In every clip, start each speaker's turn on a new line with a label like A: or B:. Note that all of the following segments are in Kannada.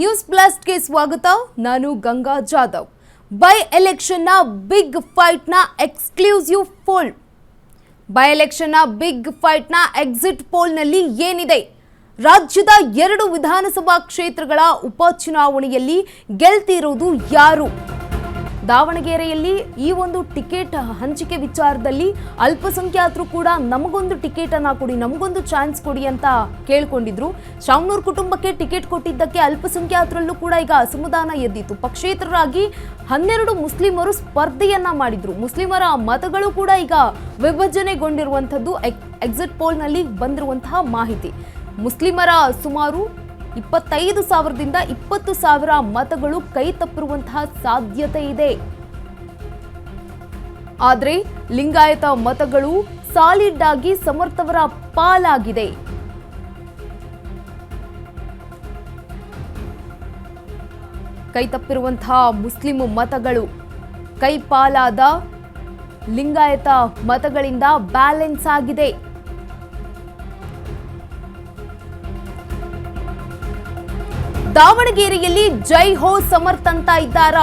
A: ನ್ಯೂಸ್ ಬ್ಲಾಸ್ಟ್ಗೆ ಸ್ವಾಗತ. ನಾನು ಗಂಗಾ ಜಾಧವ್. ಬೈ ಎಲೆಕ್ಷನ್ನ ಬಿಗ್ ಫೈಟ್ನ ಎಕ್ಸ್ಕ್ಲೂಸಿವ್ ಪೋಲ್. ಬೈ ಎಲೆಕ್ಷನ್ನ ಬಿಗ್ ಫೈಟ್ನ ಎಕ್ಸಿಟ್ ಪೋಲ್ನಲ್ಲಿ ಏನಿದೆ? ರಾಜ್ಯದ 2 ವಿಧಾನಸಭಾ ಕ್ಷೇತ್ರಗಳ ಉಪಚುನಾವಣೆಯಲ್ಲಿ ಗೆಲ್ತಿರೋದು ಯಾರು? ದಾವಣಗೆರೆಯಲ್ಲಿ ಈ ಒಂದು ಟಿಕೆಟ್ ಹಂಚಿಕೆ ವಿಚಾರದಲ್ಲಿ ಅಲ್ಪಸಂಖ್ಯಾತರು ಕೂಡ ನಮಗೊಂದು ಟಿಕೆಟ್ ಅನ್ನ ಕೊಡಿ, ನಮಗೊಂದು ಚಾನ್ಸ್ ಕೊಡಿ ಅಂತ ಕೇಳ್ಕೊಂಡಿದ್ರು. ಶಾಮನೂರ್ ಕುಟುಂಬಕ್ಕೆ ಟಿಕೆಟ್ ಕೊಟ್ಟಿದ್ದಕ್ಕೆ ಅಲ್ಪಸಂಖ್ಯಾತರಲ್ಲೂ ಕೂಡ ಈಗ ಅಸಮಾಧಾನ ಎದ್ದಿತ್ತು. ಪಕ್ಷೇತರರಾಗಿ 12 ಮುಸ್ಲಿಮರು ಸ್ಪರ್ಧೆಯನ್ನ ಮಾಡಿದ್ರು. ಮುಸ್ಲಿಮರ ಮತಗಳು ಕೂಡ ಈಗ ವಿಭಜನೆಗೊಂಡಿರುವಂಥದ್ದು ಎಕ್ಸಿಟ್ ಪೋಲ್ನಲ್ಲಿ ಬಂದಿರುವಂತಹ ಮಾಹಿತಿ. ಮುಸ್ಲಿಮರ ಸುಮಾರು 25,000ದಿಂದ 20,000 ಮತಗಳು ಕೈ ತಪ್ಪಿರುವಂತಹ ಸಾಧ್ಯತೆ ಇದೆ. ಆದರೆ ಲಿಂಗಾಯತ ಮತಗಳು ಸಾಲಿಡ್ ಆಗಿ ಸಮರ್ಥವರ ಪಾಲಾಗಿದೆ. ಕೈ ತಪ್ಪಿರುವಂತಹ ಮುಸ್ಲಿಂ ಮತಗಳು ಕೈ ಪಾಲಾದ ಲಿಂಗಾಯತ ಮತಗಳಿಂದ ಬ್ಯಾಲೆನ್ಸ್ ಆಗಿದೆ. ದಾವಣಗೆರೆಯಲ್ಲಿ ಜೈ ಹೋ ಸಮರ್ಥ ಅಂತ ಇದ್ದಾರ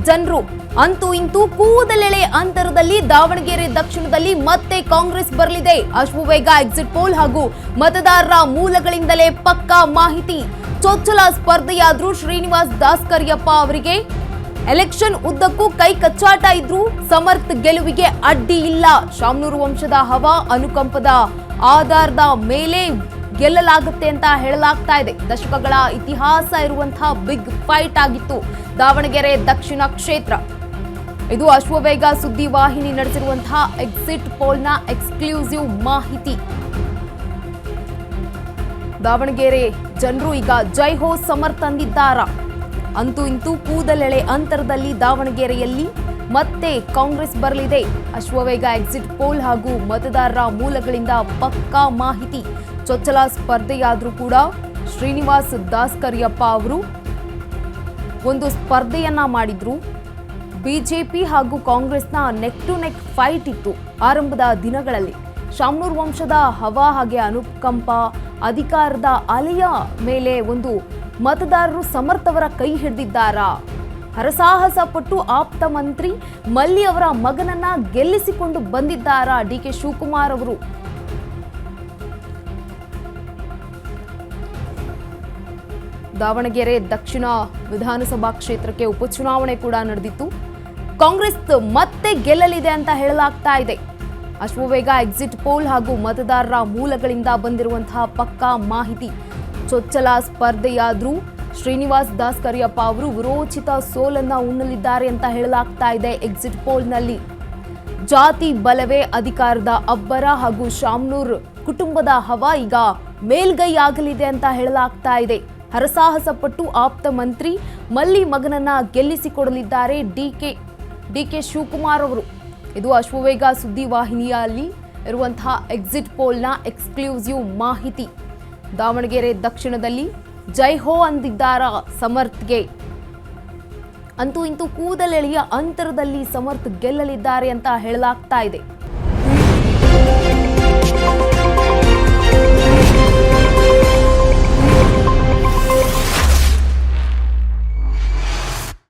A: ಜನರು. ಅಂತೂ ಇಂತೂ ಕೂದಲೆಳೆ ಅಂತರದಲ್ಲಿ ದಾವಣಗೆರೆ ದಕ್ಷಿಣದಲ್ಲಿ ಮತ್ತೆ ಕಾಂಗ್ರೆಸ್ ಬರಲಿದೆ. ಅಶ್ವವೇಗ ಎಕ್ಸಿಟ್ ಪೋಲ್ ಹಾಗೂ ಮತದಾರರ ಮೂಲಗಳಿಂದಲೇ ಪಕ್ಕಾ ಮಾಹಿತಿ. ಚೊಚ್ಚಲ ಸ್ಪರ್ಧೆಯಾದ್ರೂ ಶ್ರೀನಿವಾಸ್ ದಾಸ್ಕರಿಯಪ್ಪ ಅವರಿಗೆ ಎಲೆಕ್ಷನ್ ಉದ್ದಕ್ಕೂ ಕೈ ಕಚ್ಚಾಟ ಇದ್ರೂ ಸಮರ್ಥ ಗೆಲುವಿಗೆ ಅಡ್ಡಿ ಇಲ್ಲ. ಶಾಮನೂರು ವಂಶದ ಹವಾ ಅನುಕಂಪದ ಆಧಾರದ ಮೇಲೆ ಗೆಲ್ಲಲಾಗುತ್ತೆ ಅಂತ ಹೇಳಲಾಗ್ತಾ ಇದೆ. ದಶಕಗಳ ಇತಿಹಾಸ ಇರುವಂತಹ ಬಿಗ್ ಫೈಟ್ ಆಗಿತ್ತು ದಾವಣಗೆರೆ ದಕ್ಷಿಣ ಕ್ಷೇತ್ರ. ಇದು ಅಶ್ವವೇಗ ಸುದ್ದಿ ವಾಹಿನಿ ನಡೆಸಿರುವಂತಹ ಎಕ್ಸಿಟ್ ಪೋಲ್ನ ಎಕ್ಸ್ಕ್ಲೂಸಿವ್ ಮಾಹಿತಿ. ದಾವಣಗೆರೆ ಜನರು ಈಗ ಜೈ ಹೋ ಸಮರ್ಥ ಅಂದಿದ್ದಾರ. ಅಂತೂ ಇಂತೂ ಕೂದಲೆಳೆ ಅಂತರದಲ್ಲಿ ದಾವಣಗೆರೆಯಲ್ಲಿ ಮತ್ತೆ ಕಾಂಗ್ರೆಸ್ ಬರಲಿದೆ. ಅಶ್ವವೇಗ ಎಕ್ಸಿಟ್ ಪೋಲ್ ಹಾಗೂ ಮತದಾರರ ಮೂಲಗಳಿಂದ ಪಕ್ಕಾ ಮಾಹಿತಿ. ಚೊಚ್ಚಲ ಸ್ಪರ್ಧೆಯಾದ್ರೂ ಕೂಡ ಶ್ರೀನಿವಾಸ್ ದಾಸ್ಕರಿಯಪ್ಪ ಅವರು ಒಂದು ಸ್ಪರ್ಧೆಯನ್ನ ಮಾಡಿದ್ರು. ಬಿಜೆಪಿ ಹಾಗೂ ಕಾಂಗ್ರೆಸ್ನ ನೆಕ್ ಟು ನೆಕ್ ಫೈಟ್ ಇತ್ತು ಆರಂಭದ ದಿನಗಳಲ್ಲಿ. ಶಾಮನೂರ್ ವಂಶದ ಹವಾ ಹಾಗೆ ಅನುಕಂಪ ಅಧಿಕಾರದ ಅಲೆಯ ಮೇಲೆ ಒಂದು ಮತದಾರರು ಸಮರ್ಥವರ ಕೈ ಹಿಡಿದಿದ್ದಾರಾ? ಹರಸಾಹಸ ಪಟ್ಟು ಆಪ್ತ ಮಂತ್ರಿ ಮಲ್ಲಿ ಅವರ ಮಗನನ್ನ ಗೆಲ್ಲಿಸಿಕೊಂಡು ಬಂದಿದ್ದಾರಾ ಡಿಕೆ ಶಿವಕುಮಾರ್ ಅವರು? ದಾವಣಗೆರೆ ದಕ್ಷಿಣ ವಿಧಾನಸಭಾ ಕ್ಷೇತ್ರಕ್ಕೆ ಉಪಚುನಾವಣೆ ಕೂಡ ನಡೆದಿತ್ತು. ಕಾಂಗ್ರೆಸ್ ಮತ್ತೆ ಗೆಲ್ಲಲಿದೆ ಅಂತ ಹೇಳಲಾಗ್ತಾ ಇದೆ. ಅಶ್ವವೇಗ ಎಕ್ಸಿಟ್ ಪೋಲ್ ಹಾಗೂ ಮತದಾರರ ಮೂಲಗಳಿಂದ ಬಂದಿರುವಂತಹ ಪಕ್ಕಾ ಮಾಹಿತಿ. ಚೊಚ್ಚಲ ಸ್ಪರ್ಧೆಯಾದ್ರೂ ಶ್ರೀನಿವಾಸ್ ದಾಸ್ಕರಿಯಪ್ಪ ಅವರು ವಿರೋಚಿತ ಸೋಲನ್ನ ಉಣ್ಣಲಿದ್ದಾರೆ ಅಂತ ಹೇಳಲಾಗ್ತಾ ಇದೆ. ಎಕ್ಸಿಟ್ ಪೋಲ್ನಲ್ಲಿ ಜಾತಿ ಬಲವೇ ಅಧಿಕಾರದ ಅಬ್ಬರ ಹಾಗೂ ಶಾಮನೂರ್ ಕುಟುಂಬದ ಹವಾ ಈಗ ಮೇಲ್ಗೈ ಆಗಲಿದೆ ಅಂತ ಹೇಳಲಾಗ್ತಾ ಇದೆ. ಹರಸಾಹಸ ಪಟ್ಟು ಆಪ್ತ ಮಂತ್ರಿ ಮಲ್ಲಿ ಮಗನನ್ನ ಗೆಲ್ಲಿಸಿಕೊಡಲಿದ್ದಾರೆ ಡಿಕೆ ಶಿವಕುಮಾರ್ ಅವರು. ಇದು ಅಶ್ವವೇಗ ಸುದ್ದಿ ವಾಹಿನಿಯಲ್ಲಿ ಇರುವಂತಹ ಎಕ್ಸಿಟ್ ಪೋಲ್ನ ಎಕ್ಸ್ಕ್ಲೂಸಿವ್ ಮಾಹಿತಿ. ದಾವಣಗೆರೆ ದಕ್ಷಿಣದಲ್ಲಿ ಜೈ ಹೋ ಅಂದಿದ್ದಾರ ಸಮರ್ಥ್ಗೆ. ಅಂತೂ ಇಂತೂ ಕೂದಲೆಳೆಯ ಅಂತರದಲ್ಲಿ ಸಮರ್ಥ್ ಗೆಲ್ಲಲಿದ್ದಾರೆ ಅಂತ ಹೇಳಲಾಗ್ತಾ ಇದೆ.